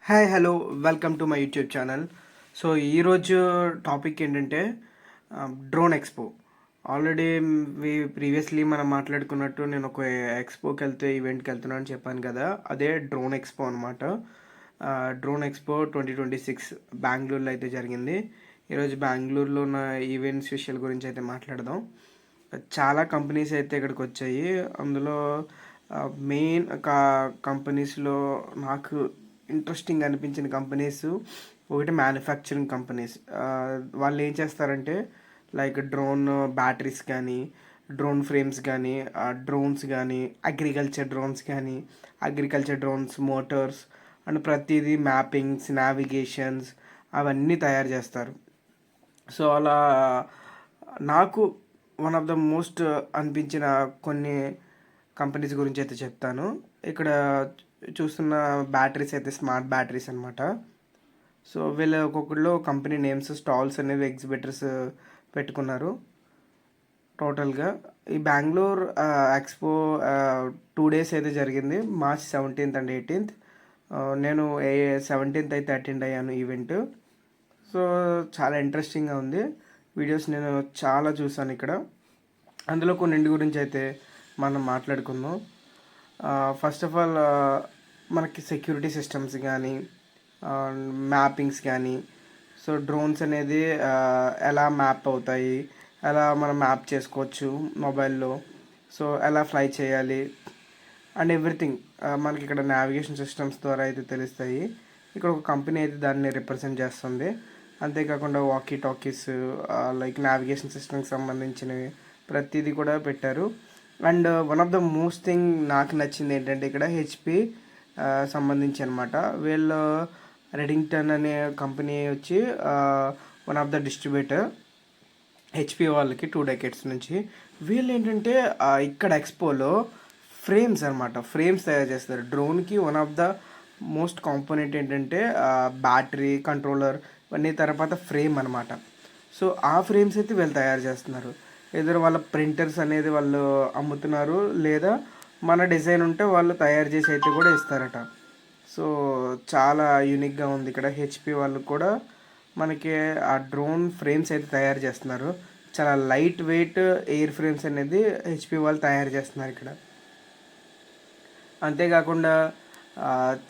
Hi hello welcome to my YouTube channel. So ఈరోజు topic ఏంటంటే drone expo. Already previously మనం మాట్లాడుకున్నట్టు నేను ఒక ఎక్స్పోకి ఈవెంట్కి వెళ్తున్నాను అని చెప్పాను కదా, అదే డ్రోన్ ఎక్స్పో అనమాట. డ్రోన్ ఎక్స్పో 2026 బెంగళూరులో అయితే జరిగింది. ఈరోజు బెంగళూరులో ఉన్న ఈవెంట్స్ విషయాల గురించి అయితే మాట్లాడదాం. చాలా కంపెనీస్ అయితే ఇక్కడికి వచ్చాయి. అందులో మెయిన్ కంపెనీస్లో నాకు ఇంట్రెస్టింగ్ అనిపించిన కంపెనీస్ ఒకటి మ్యానుఫ్యాక్చరింగ్ కంపెనీస్. వాళ్ళు ఏం చేస్తారంటే లైక్ డ్రోన్ బ్యాటరీస్ కానీ, డ్రోన్ ఫ్రేమ్స్ కానీ, డ్రోన్స్ కానీ, అగ్రికల్చర్ డ్రోన్స్ మోటార్స్ అండ్ ప్రతిదీ మ్యాపింగ్స్, నావిగేషన్స్ అవన్నీ తయారు చేస్తారు. సో అలా నాకు వన్ ఆఫ్ ద మోస్ట్ అనిపించిన కొన్ని కంపెనీస్ గురించి అయితే చెప్తాను. ఇక్కడ చూస్తున్న బ్యాటరీస్ అయితే స్మార్ట్ బ్యాటరీస్ అనమాట. సో వీళ్ళ ఒక్కొక్కళ్ళు కంపెనీ నేమ్స్, స్టాల్స్ అనేవి ఎగ్జిబిటర్స్ పెట్టుకున్నారు. టోటల్గా ఈ బెంగళూరు ఎక్స్పో 2 days అయితే జరిగింది, March 17th and 18th. నేను 17th అయితే అటెండ్ అయ్యాను ఈవెంట్. సో చాలా ఇంట్రెస్టింగ్గా ఉంది. వీడియోస్ నేను చాలా చూసాను ఇక్కడ. అందులో కొన్నింటి గురించి అయితే మనం మాట్లాడుకుందాం. ఫస్ట్ ఆఫ్ ఆల్ మనకి సెక్యూరిటీ సిస్టమ్స్ కానీ, మ్యాపింగ్స్ కానీ, సో డ్రోన్స్ అనేది ఎలా మ్యాప్ అవుతాయి, ఎలా మనం మ్యాప్ చేసుకోవచ్చు మొబైల్లో, సో ఎలా ఫ్లై చేయాలి అండ్ ఎవ్రీథింగ్ మనకి ఇక్కడ నావిగేషన్ సిస్టమ్స్ ద్వారా అయితే తెలుస్తాయి. ఇక్కడ ఒక కంపెనీ అయితే దాన్ని రిప్రజెంట్ చేస్తుంది. అంతేకాకుండా వాకీ టాకీస్, లైక్ నావిగేషన్ సిస్టమ్కి సంబంధించినవి ప్రతిదీ కూడా పెట్టారు. And one of the most thing నాకు నచ్చింది ఏంటంటే ఇక్కడ హెచ్పి సంబంధించి అనమాట. వీళ్ళు రెడింగ్టన్ అనే కంపెనీ వచ్చి one of the distributor HP వాళ్ళకి 2 decades నుంచి. వీళ్ళు ఏంటంటే ఇక్కడ ఎక్స్పోలో ఫ్రేమ్స్ తయారు చేస్తారు డ్రోన్కి. One of the most component ఏంటంటే బ్యాటరీ, కంట్రోలర్ ఇవన్నీ, తర్వాత ఫ్రేమ్ అనమాట. సో ఆ ఫ్రేమ్స్ అయితే వీళ్ళు తయారు చేస్తున్నారు. ఏదో వాళ్ళ ప్రింటర్స్ అనేది వాళ్ళు అమ్ముతున్నారు, లేదా మన డిజైన్ ఉంటే వాళ్ళు తయారు చేసి అయితే కూడా ఇస్తారట. సో చాలా యూనిక్గా ఉంది. ఇక్కడ హెచ్పి వాళ్ళు కూడా మనకి ఆ డ్రోన్ ఫ్రేమ్స్ అయితే తయారు చేస్తున్నారు. చాలా లైట్ వెయిట్ ఎయిర్ ఫ్రేమ్స్ అనేది హెచ్పి వాళ్ళు తయారు చేస్తున్నారు ఇక్కడ. అంతేకాకుండా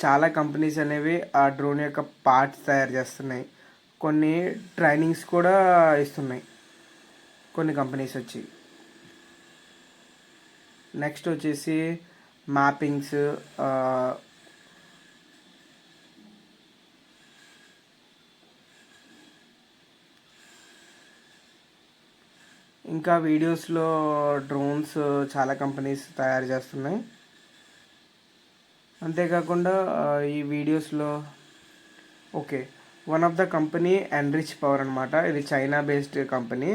చాలా కంపెనీస్ అనేవి ఆ డ్రోన్ యొక్క పార్ట్స్ తయారు చేస్తున్నాయి. కొన్ని ట్రైనింగ్స్ కూడా ఇస్తున్నాయి కొన్ని కంపెనీస్ వచ్చి. నెక్స్ట్ వచ్చేసి మ్యాపింగ్స్, ఇంకా వీడియోస్లో డ్రోన్స్ చాలా కంపెనీస్ తయారు చేస్తున్నాయి. అంతేకాకుండా ఈ వీడియోస్లో one of the company Enrich Power అనమాట. ఇది China based company.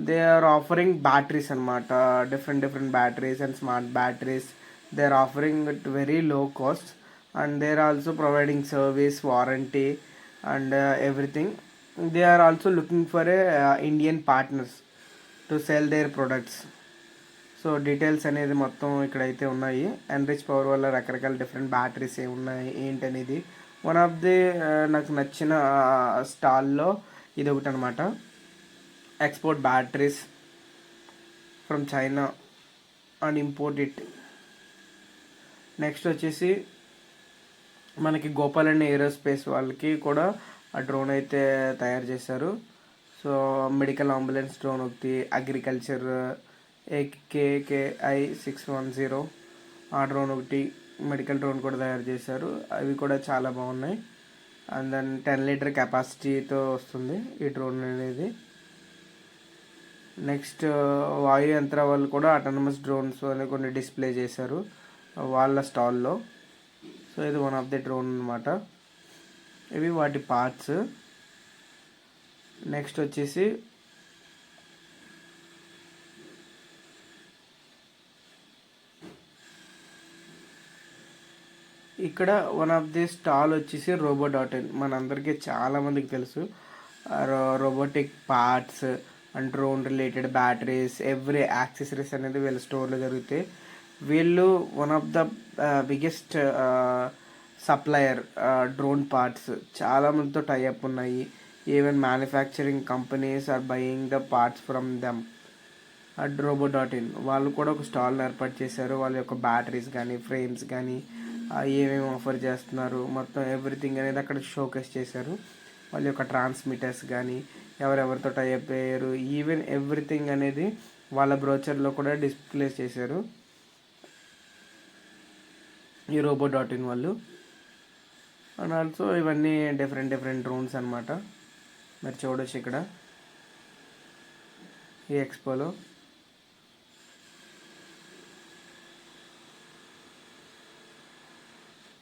They are offering batteries అనమాట, different batteries and smart batteries. They are offering it very low cost and they are also providing service, warranty and everything. They are also looking for a Indian partners to sell their products. So details అనేది మొత్తం ఇక్కడైతే ఉన్నాయి. Enrich power వల్ల రకరకాల different batteries ఉన్నాయి ఏంటనేది. One of the నాకు నచ్చిన స్టాల్లో ఇది ఒకటి అనమాట. Export batteries from China and import it. Next వచ్చేసి మనకి గోపాలన్ ఏరోస్పేస్ వాళ్ళకి కూడా ఆ డ్రోన్ అయితే తయారు చేశారు. సో మెడికల్ అంబులెన్స్ డ్రోన్ ఒకటి, అగ్రికల్చర్ KKI 610 ఆ డ్రోన్ ఒకటి, మెడికల్ డ్రోన్ కూడా తయారు చేశారు. అవి కూడా చాలా బాగున్నాయి. అండ్ దెన్ 10 liter కెపాసిటీతో వస్తుంది ఈ డ్రోన్ అనేది. నెక్స్ట్ వాయు యంత్ర వాళ్ళు కూడా ఆటోనమస్ డ్రోన్స్ అని కొన్ని డిస్ప్లే చేశారు వాళ్ళ స్టాల్లో. సో ఇది వన్ ఆఫ్ ది డ్రోన్ అనమాట. ఇవి వాటి పార్ట్స్. నెక్స్ట్ వచ్చేసి ఇక్కడ వన్ ఆఫ్ ది స్టాల్ వచ్చేసి రోబో.in. మనందరికీ చాలామందికి తెలుసు. Robotic parts and drone related batteries, every accessories అనేది వీళ్ళ స్టోర్లో జరుగుతాయి. వీళ్ళు one of the biggest supplier drone parts చాలా మందితో టైఅప్ ఉన్నాయి. Even manufacturing companies are buying the parts from them. Robo వాళ్ళు కూడా ఒక స్టాల్ని ఏర్పాటు చేశారు. వాళ్ళ యొక్క బ్యాటరీస్ కానీ ఫ్రేమ్స్ కానీ ఏమేమి ఆఫర్ చేస్తున్నారు మొత్తం ఎవ్రీథింగ్ అనేది అక్కడ షోకేస్ చేశారు. వాళ్ళ యొక్క ట్రాన్స్మిటర్స్ కానీ ఎవరెవరితో టైఅప్ అయ్యారు ఈవెన్ ఎవ్రీథింగ్ అనేది వాళ్ళ బ్రోచర్లో కూడా డిస్ప్లే చేశారు ఈ రోబో.in వాళ్ళు. అండ్ ఆల్సో ఇవన్నీ డిఫరెంట్ డ్రోన్స్ అనమాట. మీరు చూడొచ్చు ఇక్కడ ఈ ఎక్స్పోలో.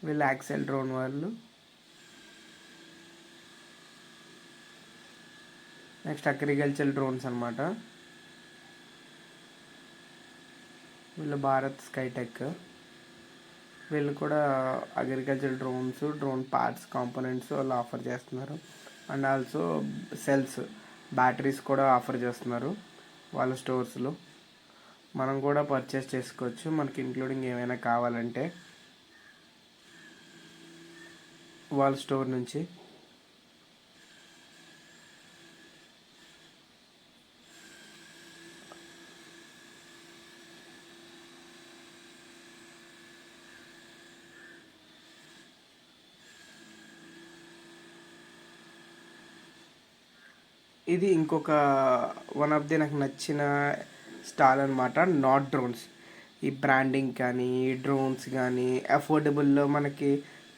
వీళ్ళు యాక్సెల్ డ్రోన్ వాళ్ళు. నెక్స్ట్ అగ్రికల్చర్ డ్రోన్స్ అనమాట. వీళ్ళు భారత్ స్కైటెక్. వీళ్ళు కూడా agriculture drones, drone parts, components వాళ్ళు ఆఫర్ చేస్తున్నారు. అండ్ ఆల్సో సెల్స్, బ్యాటరీస్ కూడా ఆఫర్ చేస్తున్నారు వాళ్ళ స్టోర్స్లో. మనం కూడా పర్చేస్ చేసుకోవచ్చు మనకి ఇంక్లూడింగ్ ఏమైనా కావాలంటే వాళ్ళ స్టోర్ నుంచి. ఇది ఇంకొక వన్ ఆఫ్ ది నాకు నచ్చిన స్టాల్ అనమాట. Not drones. ఈ బ్రాండింగ్ కానీ ఈ డ్రోన్స్ కానీ అఫోర్డబుల్లో మనకి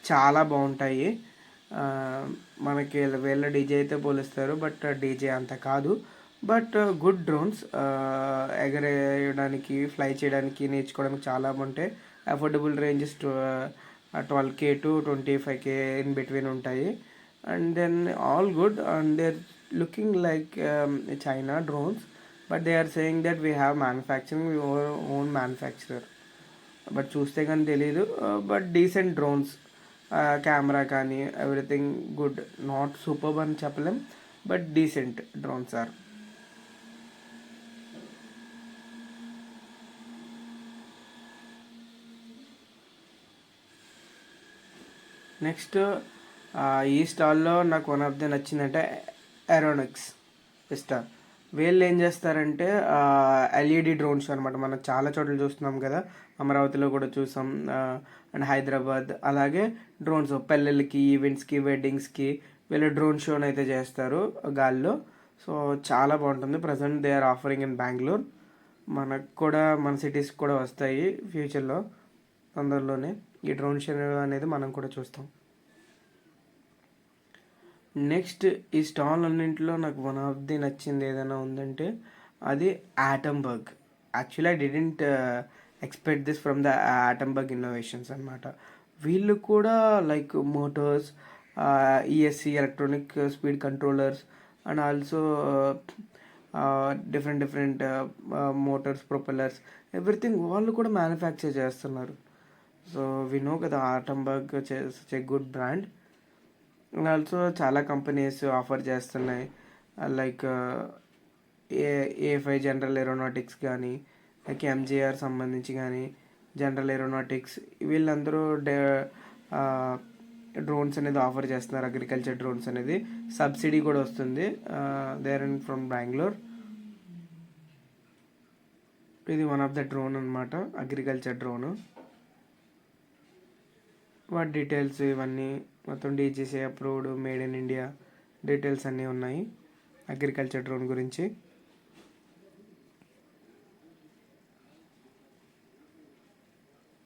చాలా బాగుంటాయి. మనకి వీళ్ళ డీజే అయితే పోలిస్తారు బట్ డీజే అంత కాదు. బట్ గుడ్ డ్రోన్స్ ఎగరేయడానికి ఫ్లై చేయడానికి నేర్చుకోవడానికి చాలా బాగుంటాయి. Affordable ranges 12K to 25K in between ఉంటాయి. And then all good and they're looking like China drones but they are saying that we have manufacturing we own manufacturer. But చూస్తే కానీ తెలీదు. But decent drones, camera కానీ everything good. Not super అని చెప్పలేం but decent drones are. Next ఈ స్టాల్లో నాకు one of the నచ్చిందంటే ఏరోనిక్స్ స్టార్. వీళ్ళు ఏం చేస్తారంటే ఎల్ఈడి డ్రోన్స్ అనమాట. మనం చాలా చోట్ల చూస్తున్నాం కదా, అమరావతిలో కూడా చూసాం అండ్ హైదరాబాద్. అలాగే డ్రోన్స్ పెళ్ళిళ్ళకి, ఈవెంట్స్కి, వెడ్డింగ్స్కి వీళ్ళు డ్రోన్ షోని అయితే చేస్తారు గాల్లో. సో చాలా బాగుంటుంది. Present they are offering in Bengaluru. మనకు కూడా మన సిటీస్కి కూడా వస్తాయి ఫ్యూచర్లో తొందరలోనే. ఈ డ్రోన్ షో అనేది మనం కూడా చూస్తాం. నెక్స్ట్ ఈ స్టాల్ అన్నింటిలో నాకు వన్ ఆఫ్ ది నచ్చింది ఏదైనా ఉందంటే అది Atomberg. Actually I didn't expect this from the Atomberg innovations అనమాట. వీళ్ళు కూడా like motors, ESC electronic speed controllers and also different motors, propellers, everything వాళ్ళు కూడా మ్యానుఫ్యాక్చర్ చేస్తున్నారు. సో వి నో కదా Atomberg such a good brand. And also చాలా companies offer చేస్తున్నాయి like A5 General Aeronautics కానీ, లైక్ ఎంజేఆర్ సంబంధించి కానీ, General Aeronautics వీళ్ళందరూ డ్రోన్స్ అనేది ఆఫర్ చేస్తున్నారు. అగ్రికల్చర్ డ్రోన్స్ అనేది సబ్సిడీ కూడా వస్తుంది. There and from Bengaluru. ఇది వన్ ఆఫ్ ద డ్రోన్ అనమాట, అగ్రికల్చర్ డ్రోను. వాటి డీటెయిల్స్ ఇవన్నీ మొత్తం DGC approved, made in India details అన్నీ ఉన్నాయి అగ్రికల్చర్ డ్రోన్ గురించి.